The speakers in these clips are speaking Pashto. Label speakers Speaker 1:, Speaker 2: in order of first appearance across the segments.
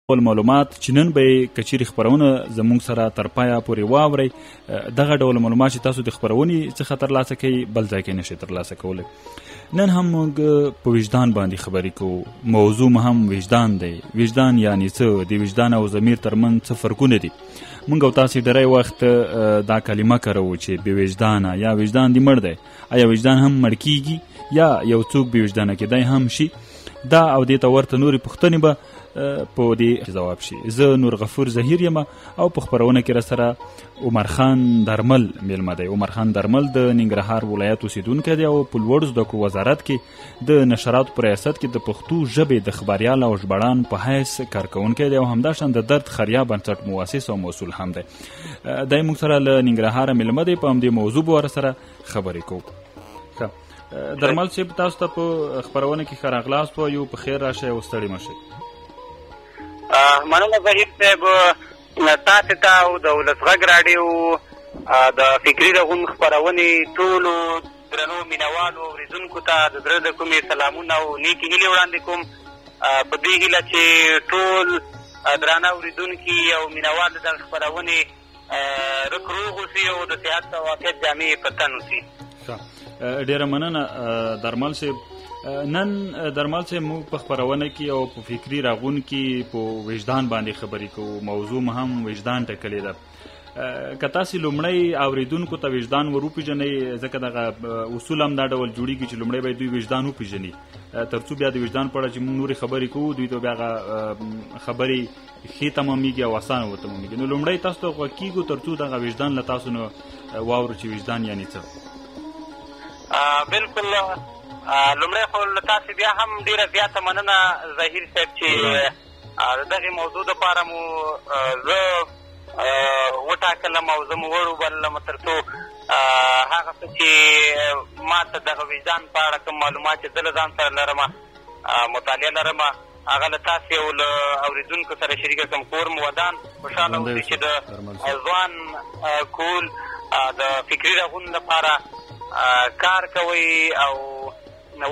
Speaker 1: معلومات چې نن به یې که چیرې خپرونه زموږ سره تر پایه پورې واورئ دغه ډول معلومات چې تاسو د خپرونې څخه ترلاسه کوئ بل ځای کې نشئ ترلاسه کولی. نن هم موږ په وجدان باندې خبرې کوو. موضوع هم وجدان دی. وجدان یعنې څه؟ د وجدان او ضمیر ترمنځ څه فرقونه دي؟ موږ او تاسې ډېری وخت دا کلمه کاروو چې بې وجدانه یا وجدان دې مړ دی. آیا وجدان هم مړ کیږي یا یو څوک بې وجدانه کیدی هم شي؟ دا او دې ته ورته نورې پوښتنې به په دې جواب شي. زه نور غفور ظهیر یم او په خپرونه کې راسره عمر خان درمل میلمه دی. عمر خان درمل د ننګرهار ولایت اوسیدونکی دی او په لوړو زده کړو وزارت کې د نشراتو په ریاست کې د پښتو ژبې د خبریال او ژباړن په حیث کارکوونکی دی او همداشان د درد خریا بنسټ مؤسس او مسؤل هم دی. دی موږ سره له ننګرهاره میلمه دی. په همدې موضوع به ورسره خبرې کوو. درمل صاحب تاسو ته په خپرونه کې ښه راغلاست وایو. په خیر راشئ او ستړي مه شئ.
Speaker 2: مننه ظهیر صاحب تاسو ته او د ولس غږ راډیو د فکري رغون خپرونې ټولو درنو مینوالو اورېدونکو ته د زړه د کومې سلامونه او نیکې هیلې وړاندې کوم په دې هیله چې ټول درانه اورېدونکي او مینوال د دغه خپرونې رک روغ اوسي او د صحت او عافیت جامې په تن اوسي.
Speaker 1: ډېره مننه درمل صاحب. نن درمل صاحب موږ په خپرونه کې او په فکري راغون کې په وجدان باندې خبرې کوو. موضوع هم وجدان ټاکلې ده. که تاسې لومړی اورېدونکو ته وجدان ور وپېژنئ ځکه دغه اصول هم دا ډول جوړېږي چې لومړی باید دوی وجدان وپېژني تر څو بیا د وجدان په اړه چې موږ نورې خبرې کوو دوی ته بیا هغه خبرې ښې تمامېږي او اسانه وتمامېږي. نو لومړی تاسو ته غوږ کېږو تر څو دغه وجدان له تاسو نه واورو چې وجدان یعنې څه.
Speaker 2: بالکل لومړی خو له تاسې بیا هم ډېره زیاته مننه ظهیر صاحب چې د دغې موضوع دپاره مو زه وټاکلم او زه مو ور وبللم تر څو هغه څه چې ما ته دغه وجدان په اړه کوم معلومات چې زه له ځان سره لرم مطالعه لرم هغه له تاسې او له اورېدونکو سره شریکه کړم. کور مو ودان خوشحاله اوسئ چې د ځوان کول د فکري رغون لپاره کار کوئ او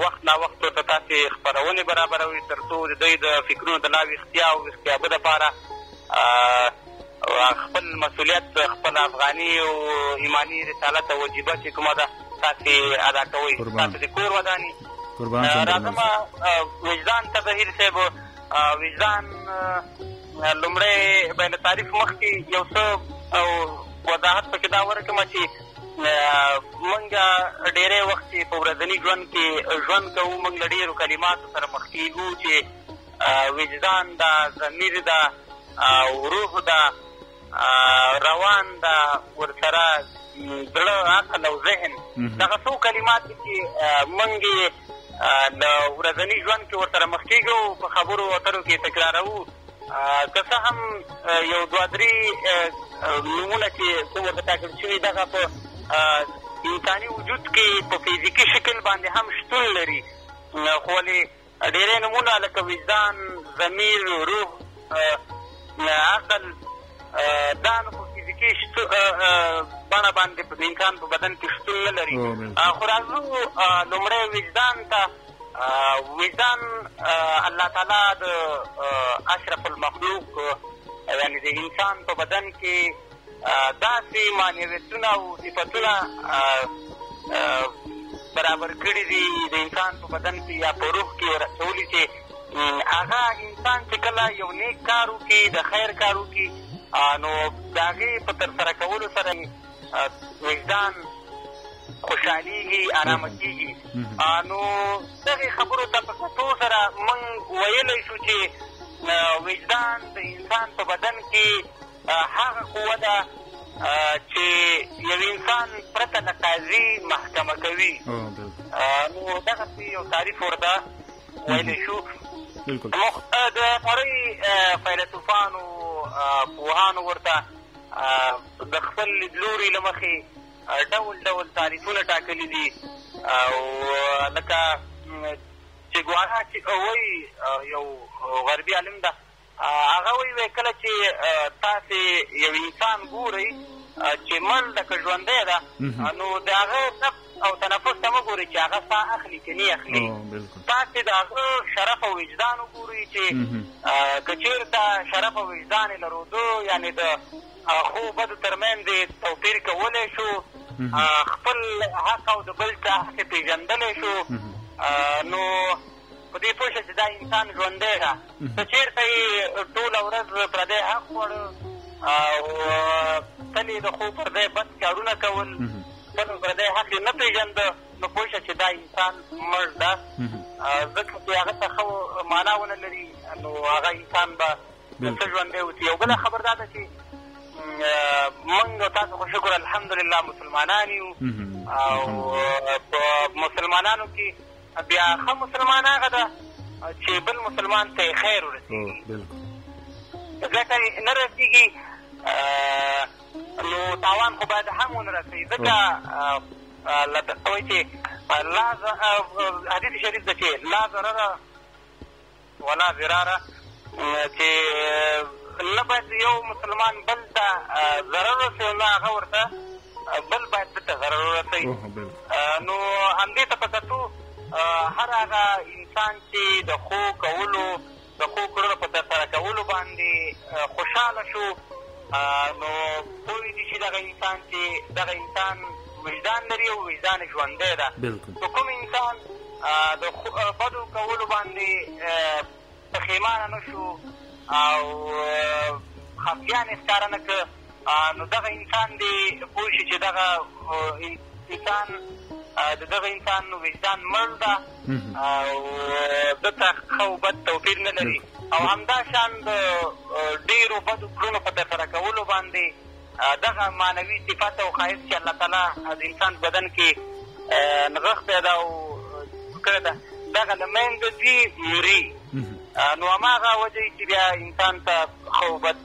Speaker 2: وخت نا وخت ورته تاسې خپرونې برابروئ تر څو د دوی د فکرونو د لا ویښتیا او ویښتیابه دپاره خپل مسؤلیت خپل افغاني او ایماني رسالت او وجیبه چې کومه ده تاسې ادا کوئ. تاسې د کور وداني راځم وجدان ته ظهیر صاحب. وجدان لومړی به له تعریف مخکې یو څه وضاحت پکې دا ورکړم چې موږ ډېری وخت چې په ورځني ژوند کې ژوند کوو موږ له ډېرو کلماتو سره مخ کېږو چې وجدان ده، ضمیر ده او روح ده، روان ده، ورسره زړه، عقل او ذهن. دغه څو کلمات دي چې موږ یې له ورځني ژوند کې ورسره مخ کېږو په خبرو اترو کې تکراروو. که څه هم یو دوه درې نومونه چې کوم ورته ټاکل شوي دغه په انساني وجود کې په فزیکي شکل باندې هم شتون لري خو ولې ډېری نومونه لکه وجدان، ضمیر، روح، عقل دا نو په فزیکي بڼه باندې د انسان په بدن کې شتون نه لري. خو راځو لومړی وجدان ته. وجدان الله تعالی د اشرف المخلوق یعنې د انسان په بدن کې داسې معنویتونه او صفتونه برابر کړي دي د انسان په بدن کې یا په روح کې ورسولي چې هغه انسان چې کله یو نیک کار وکړي، د خیر کار وکړي، نو د هغې په ترسره کولو سره وجدان خوشحالېږي، ارامه کېږي. نو دغې خبرو ته په کتو سره موږ ویلی شو چې وجدان د انسان په بدن کې هغه قوه ده چې یو انسان پرته له قاضي محکمه کوي. نو دغسې یو تعریف ورته ویلی شو. د نړۍ فیلسوفانو پوهانو ورته د خپل لیدلوري له مخې ډول ډول تعریفونه ټاکلي دي او لکه چې ګوانا چې وایي یو غربي عالم ده هغه وایي کله چې تاسې یو انسان ګورئ چې مړ ده که ژوندی ده نو د هغه او تنفس ته مه ګورئ چې هغه ساه اخلي که نه اخلي. تاسې د هغه شرف او وجدان وګورئ چې که چېرته شرف او وجدان یې لرودو یعنې د ښو بدو تر منځ یې توپیر کولی شو، خپل حق او د بل چا حق یې پېژندلی شو، نو په دې پوه شه چې دا انسان ژوندی ده. که چېرته یې ټوله ورځ پردی حق خوړه او تل یې د ښو پر ځای بد کارونه کول، تل پردی حق یې نه پېژنده، نو پوه شه چې دا انسان مړ ده. ځکه چې هغه ته ښه معنا ونه لري نو هغه انسان به څه ژوندی اوسي. یو بله خبر دا ده چې موږ او تاسو خو شکر الحمدلله مسلمانان یو، او په مسلمانانو کې بیا ښه مسلمان هغه ده چې بل مسلمان ته یې خیر ورسېږي، ځکه نه رسېږي نو تاوان خو باید هم ونه رسوي. ځکه وایي چې حدیث شریف ده چې لا ضرره ولا ضراره، چې نه باید یو مسلمان بل ته ضرر رسوي او نه هغه ورته بل باید بل ته ضرر ورسوي. نو همدې ته په کتو هر هغه انسان چې د ښو کولو د ښو کړنو په ترسره کولو باندې خوشحاله شو، نو پوه دي چې دغه انسان وجدان لري او وجدان یې ژوندی ده. نو کوم انسان د بدو کولو باندې پښیمانه نه شو او خفګان یې ښکاره نه کړه، نو دغه انسان دې پوه شي چې دغه انسان د دغه انسان وجدان مړ ده او ده ته ښه او بد توپیر نه لري. او همدا شان د ډېرو بدو کړنو په ترسره کولو باندې دغه معنوي صفت او ښایست چې الله تعالی د انسان بدن کې نغښتی ده او کړې ده دغه له منځه ځي مري، نو هماغه وجه یې چې بیا انسان ته ښه او بد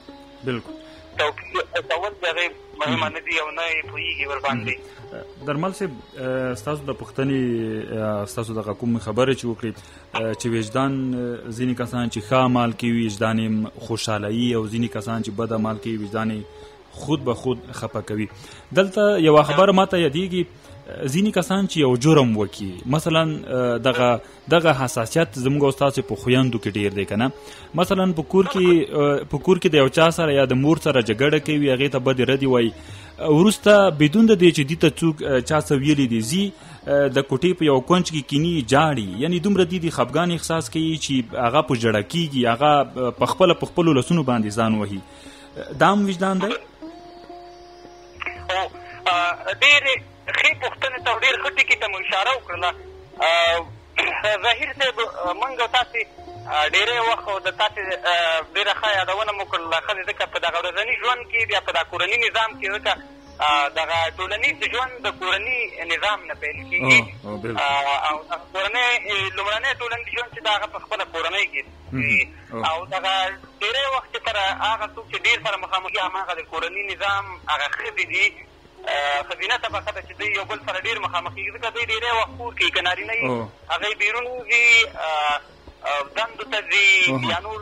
Speaker 2: توپیر کول د هغې مهمه نه دي او نه یې پوهېږي ورباندې.
Speaker 1: درمل صاحب ستاسو د پوښتنې ستاسو دغه کوم خبرې چې وکړې چې وجدان ځینې کسان چې ښه عمل کوي وجدان یې خوشحالوي او ځینې کسان چې بد عمل کوي وجدان یې خود به خود خفه کوي. دلته یوه خبره ماته یادېږي ځینې کسان چې یو جرم وکړي، مثلا دغه حساسیت زموږ او ستاسو په خویندو کې ډېر دی که نه، مثلا په کور کې د یو چا سره یا د مور سره جګړه کوي، هغې ته بدې ردې وایي، وروسته بدون د دې چې دې ته څوک چا څه ویلي دي ځي د کوټې په یو کونج کې کیني جاړي، یعنې دومره دې خفګان احساس کوي چې هغه په ژړه کېږي، هغه په خپلو لاسونو باندې ځان وهي. دا هم وجدان دی؟
Speaker 2: ډېرې ښې پوښتنې ته او ډېر ښه ټکي ته مو اشاره وکړله. ظاهر صاحب موږ او تاسې ډېری وخت او د تاسې ډېره ښه یادونه مو کړله ښځې، ځکه په دغه ورځني ژوند کې بیا په دغه کورني نظام کې ځکه دغه ټولنیز ژوند د کورني نظام نه پیل کېږي او لومړنی ټولنیز ژوند چې د هغه په خپله کورنۍ کې او دغه ډېری وخت چې سره هغه څوک چې ډېر سره مخامخ هماغه د کورني نظام هغه ښځې دي، ښځینه طبقه ده چې دوی یو بل سره ډېر مخامخ کېږي، ځکه دوی ډېری وخت کور کوي که نارینه وي هغوی بیرون وځي دندو ته ځي یا نور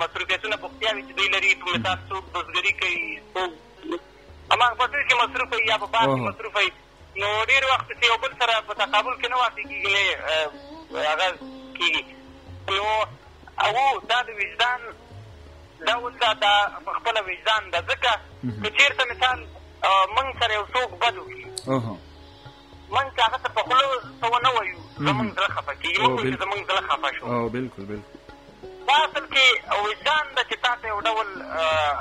Speaker 2: مصروفیتونه بوختیاوې چې دوی لري، په مثال څوک بزګري کوي، څوک هماغه فصل کې مصروف وي یا په بار کې مصروف وي، نو ډېر وخت چې یو بل سره په تقابل کې نه واقع کېږي هغه کېږي. نو او دا د وجدان ډول ده، دا په خپله وجدان ده، ځکه که چېرته مثال موږ سره یو څوک بد وکړي، موږ که هغه ته په خوله څه ونه وایو زموږ زړه خفه کېږي، موږ وایو چې زموږ زړه خفه شو. دا اصل کې وجدان ده چې تا ته یو ډول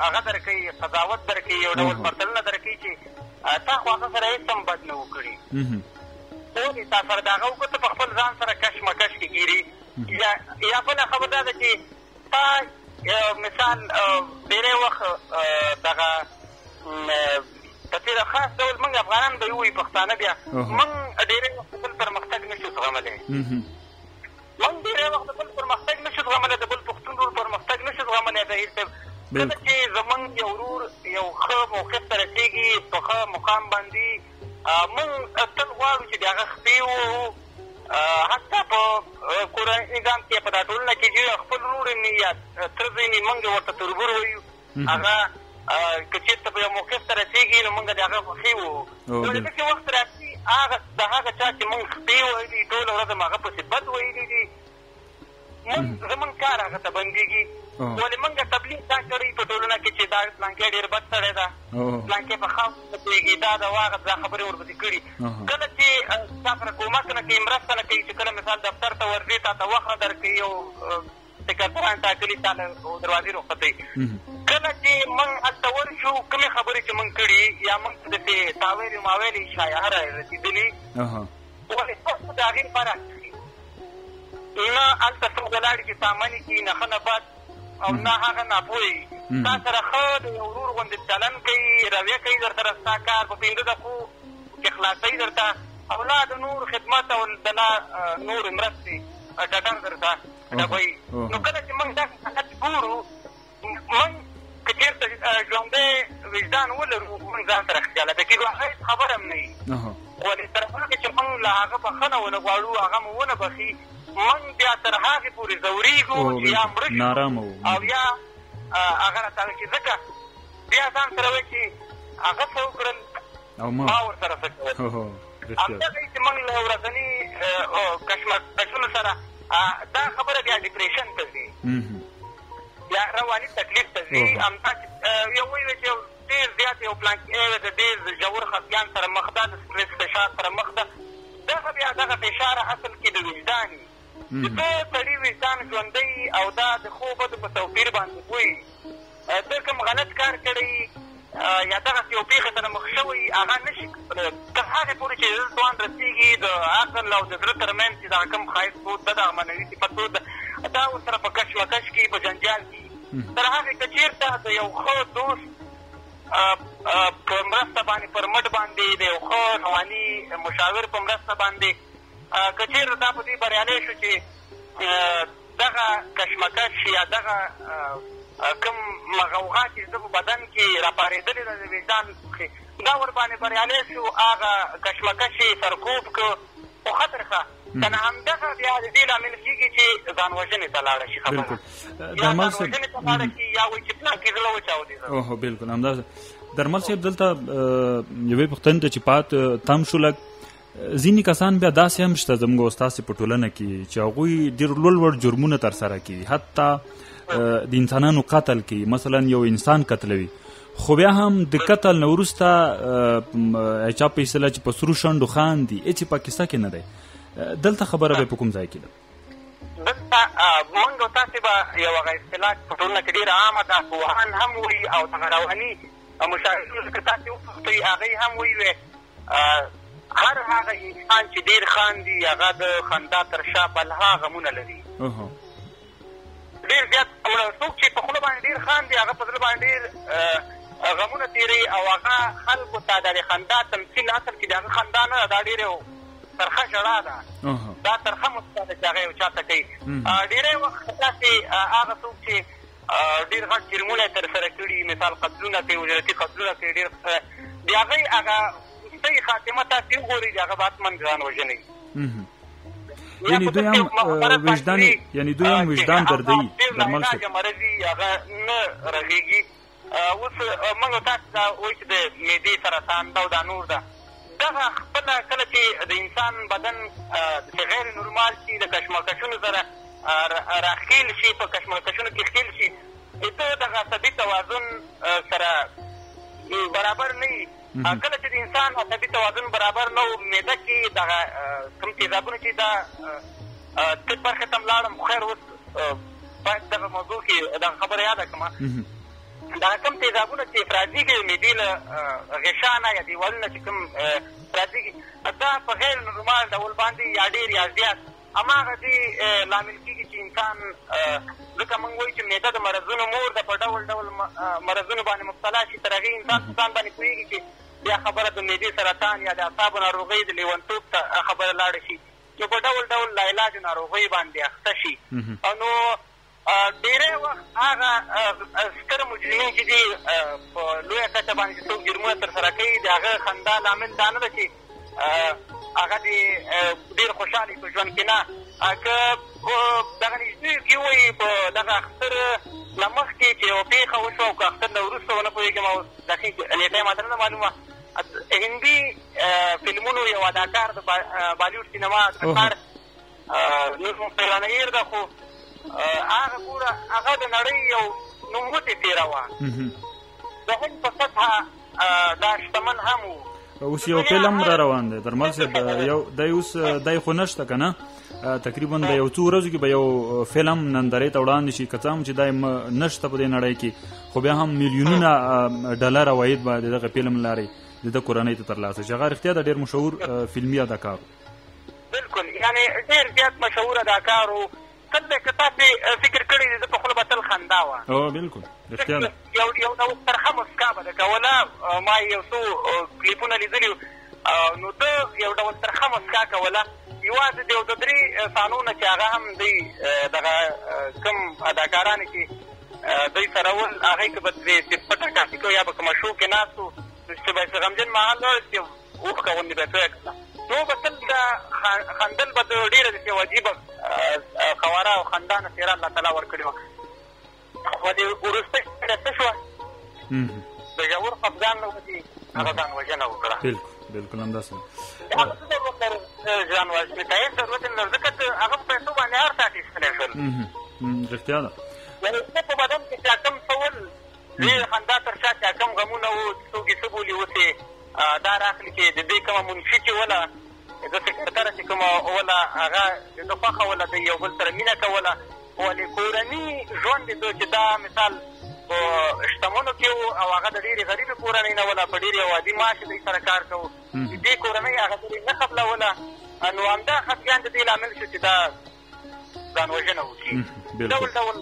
Speaker 2: هغه درکوي، قضاوت درکوي، یو ډول پرتلنه درکوي چې تا خو هغه سره هېڅ هم بد نه وکړي، ولې تا سره د هغه وکړه ته په خپل ځان سره کشمکش کې ګیري. یا بله خبر دا ده چې تا مثال ډېری وخت دغه په تېره خاص ډول موږ افغانان به ووایو پښتانه بیا موږ ډېری وخت بل پرمختګ نه شو زغملی، موږ ډېری وخت د بل پرمختګ نه شو زغملی، د بل پښتون ورور پرمختګ نه شو زغملی. ظاهر صاحب کله چې زموږ یو ورور یو ښه موقف ته رسېږي په ښه مقام باندې، موږ تل غواړو چې د هغه خپې ووهو، حتی په کورني نظام کې په دا ټولنه کې چې خپل ورور وي یا تره زوی وي موږ ورته تربور وایو، هغه که چېرته په یو موقف ته رسېږي نو موږ د هغه خوښې ووهو. نو د داسې وخت راسي د هغه چا چې مونږ خپې ویلي ټوله ورځ م هغه پسې بد ویلي دي زمونږ کار هغه ته بندېږي ولې مونږ تبلیغ دا کړی په ټولنه کې چې دا پلانکی ډېر بد سړی ده پلانکی په خاص نه پوهېږي دا د واغه دا خبرې ورپسې کړي کله چې تا سره کومک نه کوي مرسته نه کوي چې کله مثال دفتر ته ورځې تا ته وخت نه درکوي او سکرټران ټاکلي تا له دروازې رخصتوي کله چې موږ هلته ورشو کومې خبرې چې موږ کړي یا موږ ته داسې تاویلې ماویلې شایعه رسېدلي ولې تاسو د هغې لپاره نه هلته څوک ولاړ چې سامانې کړي نه ښه نه بد او نه هغه ناپوهې تا سره ښه د یو ورور غوندې چلن کوي رویه کوي در سره ستا کار په 15 دقیقو کې خلاصوي در ته او لا د نور خدمت او د لا نور مرستې ډټر در ته ډبوي نو کله چې موږ داسې حالت ګورو موږ که چېرته ژوندی وجدان ولرو موږ ځان سره خیاله ده کېږو هغه هېڅ خبره هم نه وي ولې تر هغې چې موږ له هغه بښنه ونه غواړو هغه مو ونه بښي موږ بیا تر هغې پورې ځورېږو چې یا مړه شو او یا هغه راته چې ځکه بیا ځان سره وایي چې هغه څه وکړل ما ورسره څه کول همدغه چې موږ له ورځني کشمکشونو سره دا خبره بیا ډپریشن ته ځي بیا رواني تکلیف ته ځي همدا یو وایي چې ډېر زیات یو پلانکې د ډېر ژور خفګان سره مخ ده د سټرس فشار سره مخ ده دغه بیا دغه فشار اصل کې د وجدان وي چې ته سړي وجدان ژوندی او دا د ښو بدو په توپیر باندې پوهېږي ته کوم غلط کار کړی یا دغسې یو پېښې سره مخ شوی هغه نه شي تر هغې پورې چې زړه توان رسېږي د عقل او د زړه تر منځ چې دغه کوم ښایست بود ده دغه معنوي صفت بود دا ورسره په کشمکش کې په جنجال کې تر هغې که چېرته د یو ښه دوست په مرسته باندې پر مټ باندې د یو ښه رواني مشاور په مرسته باندې که چېرته دا په دې بریالی شو چې دغه کشمکش یا دغه کوم غوغا چې زه په بدن کې راپارېدلې ده د وجدان دا ورباندې بریالی شو هغه کشمکش یې سرکوب کړو خو ښه ترښه که نه همدغه بیا د دې لامل کېږي چې ځان وژنې ته لاړه شي خبره یا ځان وژنې ته لاړه شي یا وایي چې پلانکې زړه وچاودې
Speaker 1: اوهو بلکل همداسې درمل صاحب دلته یوې پوښتنې ته چې تم شو لږ ځینې کسان بیا داسې هم شته زموږ او ستاسې په ټولنه کې چې هغوی ډېر لوړ جرمونه ترسره کوي حتی د انسانانو قتل کوي مثلا یو انسان قتلوي خو بیا هم د قتل نه وروسته چا په اصطلاح چې په سرو شنډو خاندي هېڅ یې په کیسه کې نه دی دلته خبره به په کوم ځای کې ده
Speaker 2: دلته موږ او تاسې به یو هغه اصطلاح په ټولنه کې ډېره عامه ده پوهان هم وایي او دغه رواني مشاهدونو که تاسې وپوښتئ هغوی هم وایي هر هغه انسان چې ډېر خاندي هغه د خندا تر شا بلها غمونه لري ډېر زیات څوک چې په خوله باندې ډېر خاندي هغه په زړه باندې ډېر غمونه تېروي او هغه خلکو ته د خندا تمثیل اصل کې د هغه خندا نه ده دا ډېر یو ترخه ژړا ده دا ترخه مسکا ده چې هغه یو چا ته کوي ډېری وخت داسې هغه څوک چې ډېر غټ جرمونه یې ترسره کړي مثال قتلونه کوي اجرتي قتلونه کوي ډېر د هغوی هغه وروستۍ خاتمه تاسې وګورئ د هغه به حتما ځان وژنئ
Speaker 1: یعنی دوی هم وجدان دردوي درمل
Speaker 2: صاحب مرضي هغه نه رغېږي اوس موږ تاسو ته وایي چې د معدې سرطان ده او دا نور ده دغه خپله کله چې د انسان بدن چې غیر نورمال شي د کشمکشونو سره راښکېل شي په کشمکشونو کې ښکېل شي د دغه عصبي توازن سره برابر نه وي کله چې د انسان عصبي توازن برابر نه و معده کې دغه کوم تیزابونه چې دا طب برخې ته م لاړم خو خیر اوس باید دغه موضوع کې دغه خبره یاده کړمه دغه کوم تیزابونه چې افرازېږي د معدې له غشا نه یا دیوالونه چې کوم افرازېږي دا په غیر نورمال ډول باندې یا ډېر یا زیات هماغه دې لامل کېږي چې انسان ځکه موږ وایو چې معده د مرضونو مور ده په ډول ډول مرضونو باندې مبتلا شي تر هغې انسان په ځان باندې پوهېږي چې بیا خبره د معدې سرطان یا د اعصابو ناروغۍ د لیونتوب ته خبره لاړه شي نو په ډول ډول لاعلاجو ناروغۍ باندې اخته شي نو ډېری وخت هغه ستر مجرمین چې دي په لویه کچه باندې چې څوک جرمونه ترسره کوي د هغه خندا لامل دا نه ده چې هغه دې ډېر خوشحاله په ژوند کې نه که دغه نږدې کې ووایي په دغه اختر نه مخکې چې یوه پېښه وشوه او که اختر نه وروسته ونه پوهېږم او دقیق نیټه یې ماته نه ده معلومه هندي فلمونو یو اداکار د بالیوډ سینما اداکار نور پیرانیر ده، خو هغه ګوره هغه د نړۍ یو نوموتې څېره وه. د هند په سطحه دا شتمن هم و.
Speaker 1: اوس یو فلم را روان دی درمل صاحب، دی اوس دی خو نشته که نه، تقریبا د یو څو ورځو کې به یو فلم نندارې ته وړاندې شي، که څه هم چې دی نشته په دې نړۍ کې، خو بیا هم میلیونونه ډالر عواید به د دغه فلم لارې د ده کورنۍ ته ترلاسه شي. هغه رښتیا د ډېر مشهور فلمي اداکار.
Speaker 2: بلکل، یعنې ډېر زیات مشهور اداکار و. تل که تاسې فکر کړی دی د په خوله به تل خندا وه.
Speaker 1: بلکل رښتیا ده.
Speaker 2: یو ډول ترخه مسکا به ده کوله. ما یو څو کلیپونه لیدلي نو ده یو ډول ترخه مسکا کوله. یوازې د یو د درې صحنو نه چې هغه هم دی دغه کوم اداکارانو کې دوی سره ول، هغې کې به ترې پټه کاسې کوو یا به کومه شو کې ناست وو چې به یې غمجن مهال لاړ چې اوښکه غوندې به یې تویه کړله، نو به تل دا خندل به د ډېره داسې یو عجیبه خواره او خندانه څېره الله تعالی ورکړې وه. خو د وروستۍ څېره څه شوه؟ د ژور خفګان له وجې هغه ځان وژنه وکړه.
Speaker 1: بلکل همداسې
Speaker 2: هغه څه ضرورت لري ځان وژنې ته؟ هېڅ ضرورت نه لري، ځکه هغه په پیسو باندې هر څه اخیستلی شول.
Speaker 1: رښتیا ده.
Speaker 2: یعنې څه په بدن کې چې کوم څه ول، ډېر خندا تر شا چې کوم غمونه وو، څوک یې څه بولي، اوس یې دا راخلي چې د دې کومه منشي چې وله، د سکرتره چې کومه وله، هغه د ده خوښه وله، د یو بل سره مینه کوله. ولې کورني ژوند یې چې دا مثال په شتمنو کې و او هغه د ډېرې غریبې کورنۍ نه وله، په ډېر یو عادي معاش دوی سره کار کوو، د دې کورنۍ هغه دوی نه قبلوله، نو همدا خفګان د دې لامل شو چې دا ځان وژنه وکړي. ډول ډول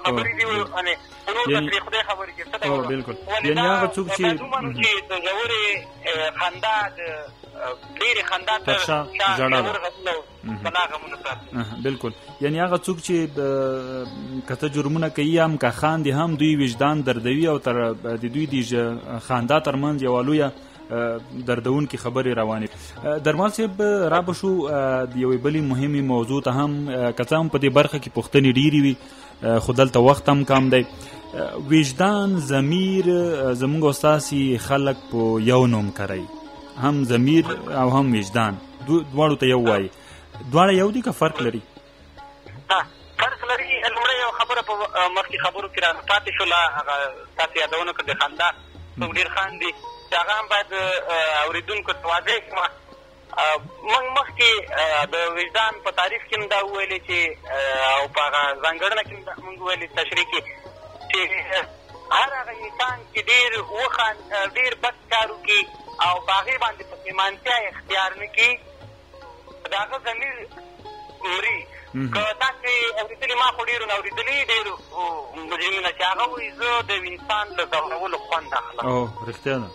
Speaker 2: خبرې دي، یعنې نور د پرې خدای خبرې چې څه ډول. ولې دا معلومه نو چې د ژورې خندا د ډېرې خندا تر شا ژور غمونه بلا غمونه ساتي.
Speaker 1: بلکل، یعنې هغه څوک چې که ته جرمونه کوي هم که خاندي هم، دوی وجدان دردوي او تر د دوی د خندا تر منځ یوه لویه دردونکې خبرې روانې. درمل صاحب را به شو د یوې بلې مهمې موضوع ته هم، که څه هم په دې برخه کې پوښتنې ډېرې وي خو دلته وخت هم کم دی. وجدان، ضمیر، زموږ او ستاسې خلک په یو نوم کوي، هم ضمیر او هم وجدان، دواړو ته یو وایي. دواړه یو دي که فرق لري؟
Speaker 2: فرق لري. لومړی یو خبره په مخکې خبرو کې را پاتې شوله، هغه تاسې یادونه کړه د خندا، څوک ډېر خاندي، چې هغه هم باید اورېدونکو ته واضح کړم. موږ مخکې د وجدان په تعریف کې هم دا وویلې چې او په هغه ځانګړنه کې موږ ویلې تشریح کې چې هر هغه انسان چې ډېر بد کار وکړي او په هغې باندې پښیمانتیا اختیار نه کړي، د هغه ضمیر مري. که تاسې اورېدلي، ما خو ډېرو نه اورېدلي، ډېرو مجرمینه چې هغه وایي زه د انسان له ځورولو خوند اخلم.
Speaker 1: رښتیا ده.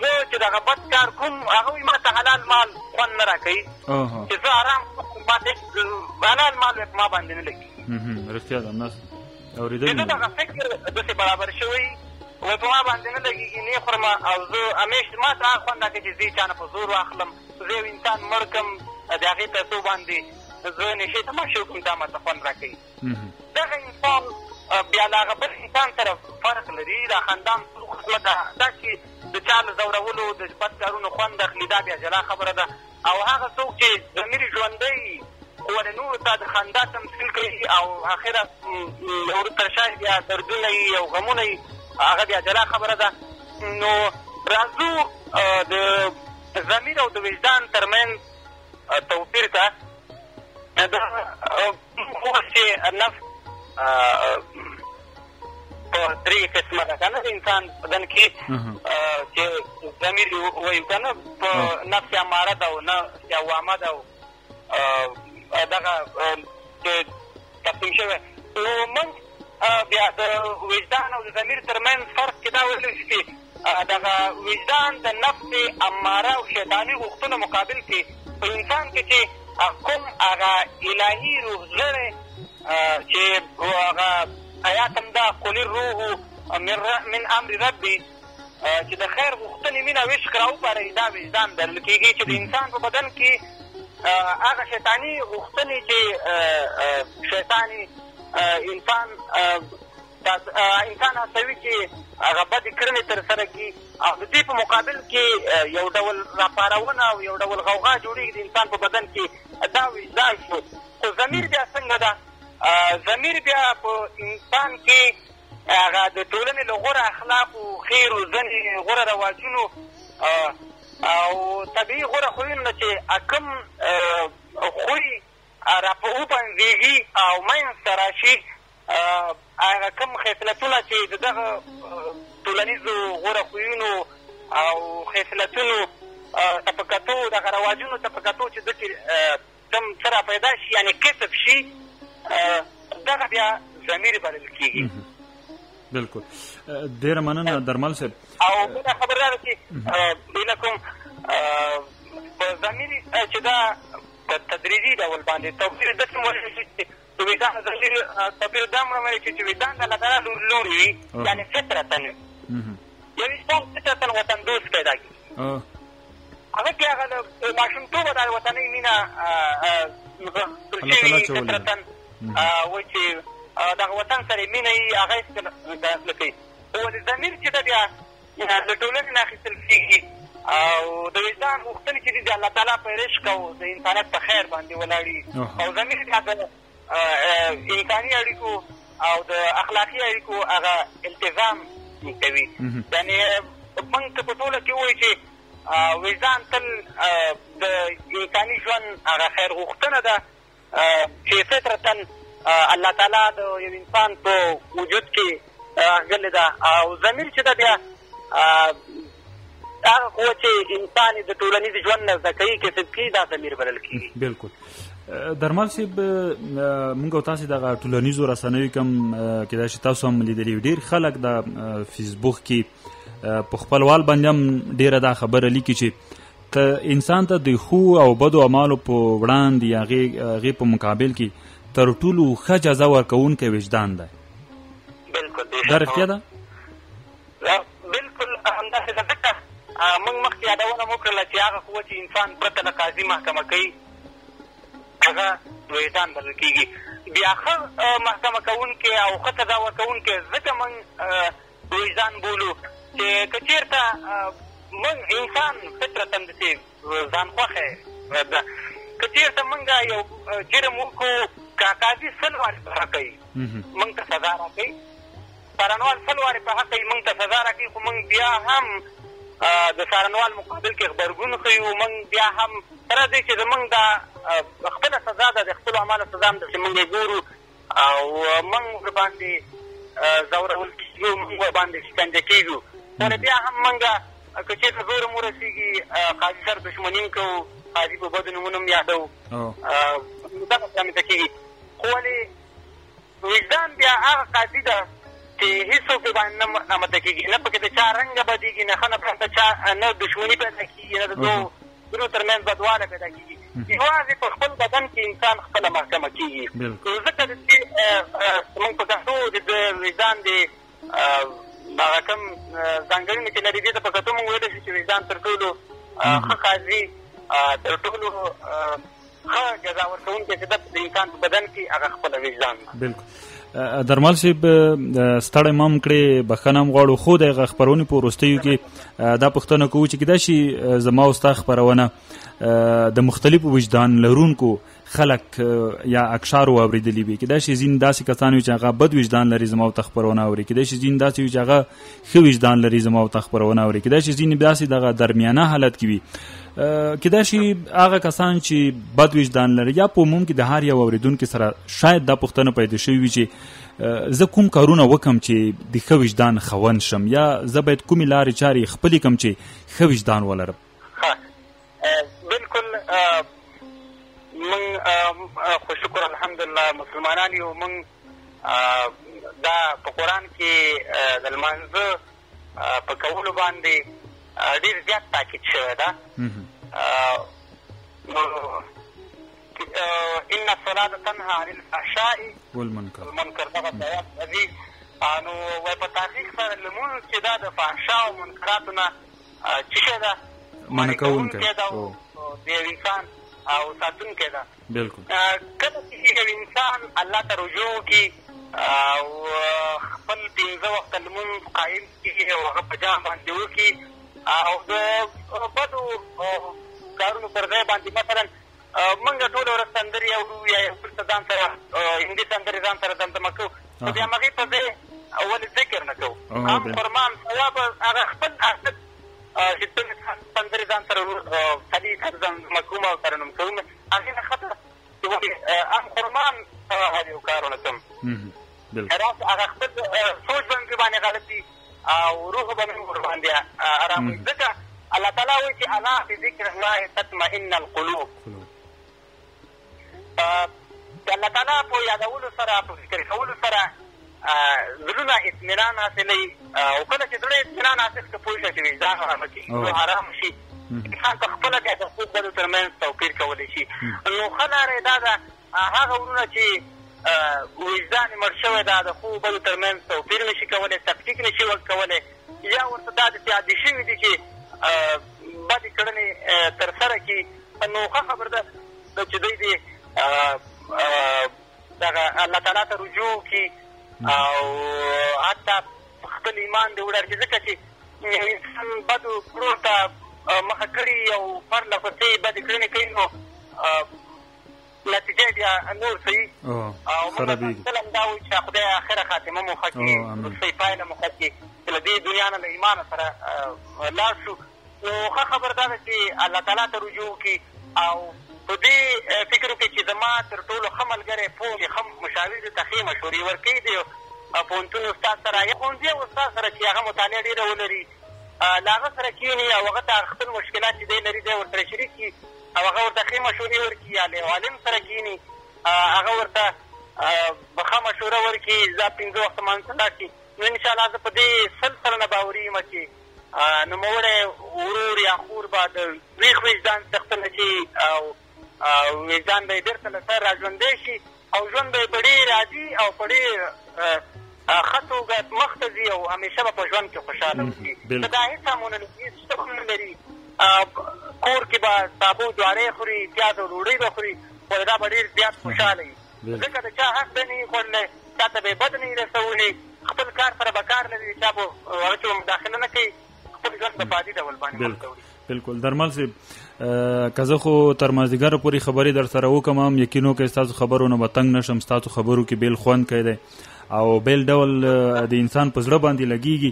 Speaker 2: زه چې دغه بد کار کوم، هغه وایي ما ته حلال مال خوند نه را کوي، چې زه حرام ما ته حلال مال ما باندې نه لګي.
Speaker 1: رښتیا ده، همداسې
Speaker 2: اورېدلي. زه دغه فکر داسې برابر شوی وایي په ما باندې نه لګېږي، نه خورم، او زه همیش ما ته هغه خوند راکوي چې زه یې چا نه په زور واخلم، زه یو انسان مړ کړم د هغې پیسو باندې، زه نشې تماشې وکړم، دا ما ته خوند راکوي. دغه انسان بیا له هغه بل انسان سره فرق لري. دا خندا دا چې د چا له ځورولو د بد کارونو خوند اخلي، دا بیا جلا خبره ده. او هغه څوک چې ضمیر ژوندی ولې نورو ته د خندا تمثیل کوي او اخره تر شا بیا دردونه یي او غمونه یي، هغه بیا جلا خبره ده. نو راځو د ضمیر او د وجدان ترمنځ توپیر ته. دا اوس چې نفس په درې قسمه ده که نه، د انسان بدن کې چې ضمیر وایو که نه، په نفس اماره ده او نفس عوامه ده او دغه چې تقسیم شوی. نو موږ بیا د وجدان او د ضمیر ترمنځ فرق کې دا ویلی شو چې دغه وجدان د نفس اماره او شیطاني غوښتنو مقابل کې په انسان کې چې کوم هغه الهي روح زړی چې هغه آیات هم ده، قل الروح من امر ربي، چې د خیر غوښتنې مینه او عشق راوپاروي، دا وجدان بلل کېږي. چې د انسان په بدن کې هغه شیطاني غوښتنې چې شیطاني انسان انسان هڅوي چې هغه بدې کړنې ترسره کړي او د دې په مقابل کې یو ډول راپارونه او یو ډول غوغا جوړېږي د انسان په بدن کې دا وجدان شو. خو ضمیر بیا څنګه ده؟ ضمیر بیا په انسان کې هغه د ټولنې له غوره اخلاقو، ښې روزنې، غوره رواجونو او طبیعي غوره خویونو نه چې کوم خوی را په وبنځېږي او منځته راشي، هغه کوم خصلتونه چې د دغه ټولنیزو غوره خویونو او خصلتونو ته په کتو، دغه رواجونو ته په کتو چې ده چې کوم څه را پیدا شي، یعنې کسب شي، دغه بیا ضمیر بلل کېږي.
Speaker 1: بلکل. ډېره مننه درمل صاحب.
Speaker 2: او بله خبره دا ده چې هیله کوم په ضمیر چې دا په تدریجي ډول باندې توپیر داسې مولی شي چې د وجدان د ضمیر توپیر دا مولی شي چې وجدان د الله تعالی لوري وي، یعنې فطرتا یو انسان فطرتا وطندوست پیدا کړي. هغه کې هغه د ماشومتوبه د وطنۍ مینه غښتل شوي فطرتا وایي چې دغه وطن سره مینه یې هغه هېڅکله نه کوي. خو د ضمیر چې ده بیا له ټولنې نه اخیستل کېږي او د وجدان غوښتنې چې دي د الله تعالی په عشق او د انسانیت په خیر باندې ولاړ وي او ضمیر بیا د انساني اړیکو او د اخلاقي اړیکو هغه التزام کوي. یعنې موږ ته په ټوله کې ووایي چې وجدان تل د انساني ژوند هغه خیر غوښتنه ده چې فطرتا الله تعالی د یو انسان په وجود کې راغلې ده او ضمیر چې ده بیا هغه قوه چې انسان د ټولنیز ژوند نه زده کوي، کسب کوي، دا ضمیر بلل کېږي. بلکل.
Speaker 1: درمل صاحب، موږ او تاسې دغه ټولنیزو رسنیو کوم کیدای شي تاسو هم لیدلي ډېر خلک د فیسبوک کې په خپلوال باندې هم ډېره دا خبره لیکي چې انسان ته د ښو او بدو اعمالو په وړاندې هغې په مقابل کې تر ټولو ښه جزا ورکوونکی وجدان دی.
Speaker 2: بلکل.
Speaker 1: دا رښتیا ده؟
Speaker 2: بلکل همداسې ده. ځکه موږ مخکې یادونه مو کړله چې هغه قوه چې انسان پرته له قاضي محکمه کوي هغه وجدان بلل کېږي. بیا ښه محکمه کوونکی او ښه سزا ورکوونکی ځکه موږ وجدان بولو چې که چېرته موږ انسان فطرتا داسې ځان خوښی ده، که چېرته موږ یو جرم وکړو، که قاضي 100 وارې په حق کوي موږ ته سزا را کوي، څارنوال 100 وارې په حق کوي موږ ته سزا را کوي، خو موږ بیا هم د څارنوال مقابل کې غبرګون ښیو. موږ بیا هم سره دی چې زموږ دا خپله سزا ده، د خپلو اعمالو سزا هم ده چې موږ یې ګورو او موږ ورباندې ځورول کېږو، موږ ورباندې شکنجه کېږو. خو بیا هم موږ که چېرته زور هم ورسېږي قاضي سره دښمني هم کوو، قاضي په بدو نومونو هم یادوو، دغه رامنځته کېږي. خو ولې وجدان بیا هغه قاضي ده چې هېڅوک یې باندې نه رامته کېږي، نه پکې د چا رنګه بدېږي، نه ښه نه پرته چا نه دښمني پیدا کېږي، نه د دوو تر منځ بدواله پیدا کېږي. یوازې په خپل بدن کې انسان خپله محکمه کېږي. ځکه د دې موږ په کتو د وجدان د هغه کوم ځانګړنې چې لري دې ته په کتو موږ ویلی شو چې وجدان تر ټولو ښه قاضي، تر ټولو ښه جزا ورکوونکی چې ده د انسان په بدن کې هغه خپله وجدان ده. بلکل.
Speaker 1: درمل صاحب، ستړی ما هم کړې، بښنه هم غواړو، خو د هغه خپرونې په وروستیو کې دا پوښتنه کوو چې کیدای شي زما او ستا خپرونه د مختلفو وجدان لرونکو خلک یا اکشارو اورېدلي وي. کیدای شي ځینې داسې کسان وي چې هغه بد وجدان لري زما او ته خپرونه اوري، کیدای شي ځینې داسې وي چې هغه ښه وجدان لري زما او ته خپرونه اوري، کیدای شي ځینې داسې دغه درمیانه حالت کې وي. کیدای شي هغه کسان چې بد وجدان لري یا په عموم کې د هر یو اورېدونکي سره شاید دا پوښتنه پیدا شوې وي چې زه کوم کارونه وکم چې د ښه وجدان خاوند شم، یا زه باید کومې لارې چارې خپلې کم چې ښه وجدان ولرم.
Speaker 2: بلکل. موږ خو شکر الحمدلله مسلمانان یو. موږ دا په قرآن کې د لمانځه په کولو باندې ډېر زیات تاکید شوی ده. ان الصلاة تنهى عن الفحشاء والمنکر. دغه آیات راځي. نو وایي په تحقیق سره لمونځ چې دا د فحشا او منکراتو نه څه شی ده؟ منع کوونکی ده د یو انسان او ساتونکی ده.
Speaker 1: بلکل.
Speaker 2: کله چې یو انسان الله ته رجوع وکړي او خپل 15 وخته لمونځ قایم کړي او هغه په جام باندې وکړي او د بدو کارونو پر ځای باندې مثلا موږ ټوله ورځ سندرې اورو یا یو بل ته ځان سره هندي سندرې ځان سره دمدمه کوو نو د هغې په ځای ولې ذکر نه کوو عام قربان ثواب هغه خپل عادت چې څنګه سندرې ځان سره صحیح سره دمدمه کوم او ترنم کوم هغې نه ښه ده چې ولې عام قربان هغه یو کارونه کوم هغه خپل سوچ باندې غلط دي او روح به مې ورباندې ارام وي ځکه الله تعالی وایي چې الا بذکر الله تطمئن القلوب د الله تعالی په یادولو سره په فکر کولو سره زړونه اطمینان حاصلوي او کله چې زړه اطمینان حاصل کړي پوه شه چې وجدان ارامه شي روح ارام شي انسان په خپله بیا د خوب بدو تر منځ توپیر کولی شي نو ښه لاره یې دا ده هغه ورونه چې وجدان یې مړ شوی ده د خوب بدو تر منځ توپیر نه شي کولی تفکیک نه شي کولی یا ورته دا داسې عادي شوي دي چې بدې کړنې ترسره کړي نو ښه خبر ده چې دوی دې دغه الله تعالی ته رجوع کړي او حتی خپل ایمان دې وډارکړي ځکه چې انسان بدو کړو ته مخه کړي او پرله پسې بدې کړنې کوي نو نتیجه بیا نور صحیح او موږ سلم دا وایي چې خدای آخره خاتمه مو ښه کړي وروستۍ پایله مو ښه کړي چې له دې دنیا نه له ایمانه سره لاړ شو نو ښه خبر دا ده چې الله تعالی ته رجوع وکړي او په دې فکر وکړي چې زما تر ټولو ښه ملګری پوه ښه مشاور دې ته ښې مشورې ورکوي د پوهنتون استاد سره یا ښوونځي استاد سره چې هغه مطالعه ډېره ولري له هغه سره کښېني او هغه ته خپل مشکلات چې دی لري دی ورسره شریک کړي او هغه ورته ښې مشورې ورکړي یا له عالم سره کښېني هغه ورته ښه مشوره ورکړي دا 15 وخته لمانځه ته لاړ شي نو انشاءالله زه په دې 100 سلنه باوري یم چې نوموړی ورور یا خور به د ویښ وجدان څښتنه شي او وجدان به یې بېرته له سر را ژوندی شي او ژوند به یې په ډېر عادي او په ډېر ښه توګه مخته ځي او همیشه به په ژوند کې خوشحاله اوسي که دا هېڅ هم ونه لري هېڅ شته هم نه لري کور کې به سابو جوارۍ خوري پیاز او ډوډۍ به خوري خو دا به ډېر زیات خوشحاله وي ځکه د چا حق به نه وي خوړلی چا ته به یې بد نه وي رسولی خپل کار سره به کار لري چا به هغه چې به مداخله نه کوي خپل ژوند په عادي ډول باندې ورکوي
Speaker 1: بالکل درمل صاحب که زه خو تر مازدیګره پورې خبرې در سره وکړم هم یقین وکړئ ستاسو خبرو نه به تنګ نه شم ستاسو خبرو کې بیل خوند کوي دی او بیل ډول د انسان په زړه باندې لګېږي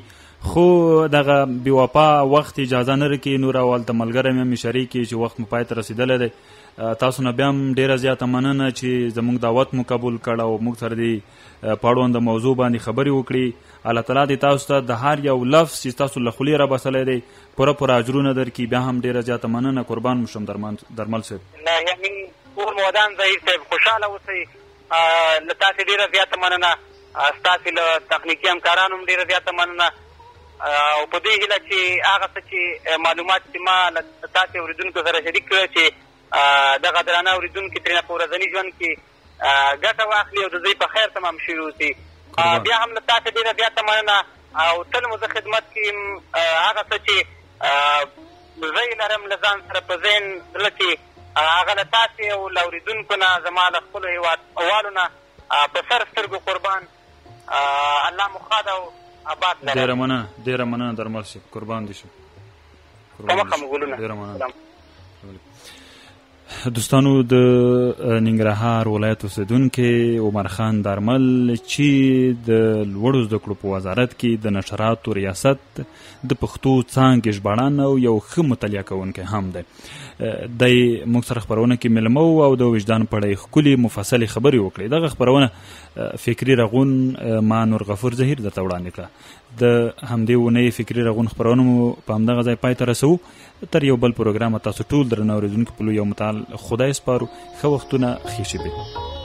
Speaker 1: خو دغه بېوفا وخت اجازه نه راکوي نور او هلته ملګری مې هم اشارې کوي چې وخت مو پای ته رسېدلی دی تاسو نه بیا هم ډېره زیاته مننه چې زموږ دعوت مو قبول کړ او موږ سره دې په اړونده موضوع باندې خبرې وکړي الله تعالی دې تاسو ته د هر یو لفظ چې تاسو له خولې راباسلی دی پوره پوره اجرونه درکړي بیا هم ډېره زیاته مننه قربان مو شم درمل صاحب
Speaker 2: یعنې ټول مودان ظهیر صاحب خوشحاله اوسئ له تاسې ډېره زیاته مننه ستاسې له تخنیکي همکارانو هم ډېره زیاته مننه او په دې هیله چې هغه څه چې معلومات چې ما له تاسې اورېدونکو سره شریک کړه چې دغه درانه اورېدونکي ترېنه په ورځني ژوند کې ګټه واخلي او د دوی په خیر تمام شوي اوسي بیا هم له تاسې ډېره زیاته مننه او تل مو زه خدمت کې هغه څه چې زه یې لرم له ځان سره په ذهن زړه کې هغه له تاسې او له اورېدونکو نه زما له خپلو هېوادوالو نه په سر سترګو قربان الله مو ښاد او آباد لرم
Speaker 1: ډېره مننه درمل صاحب قربان دې شم ډېره مننه دوستانو د ننګرهار ولایت اوسیدونکی عمر خان درمل چې د لوړو زده کړو په وزارت کې د نشراتو ریاست د پښتو څانګې ژباړن او یو ښه مطالعه کوونکی هم دی دی موږ سره خپرونه کې مېلمه و او د وجدان په اړه یې ښکلې مفصلې خبرې وکړې دغه خپرونه فکري رغون ما نور غفور ظهیر درته وړاندې کړه د همدې اونۍ فکري رغون خپرونه مو په همدغه ځای پای ته رسوو تر یو بل پروګرامه تاسو ټول درنه اورېدونکي په لوی یو متعال خدای سپارو ښه وختونه ښې شپې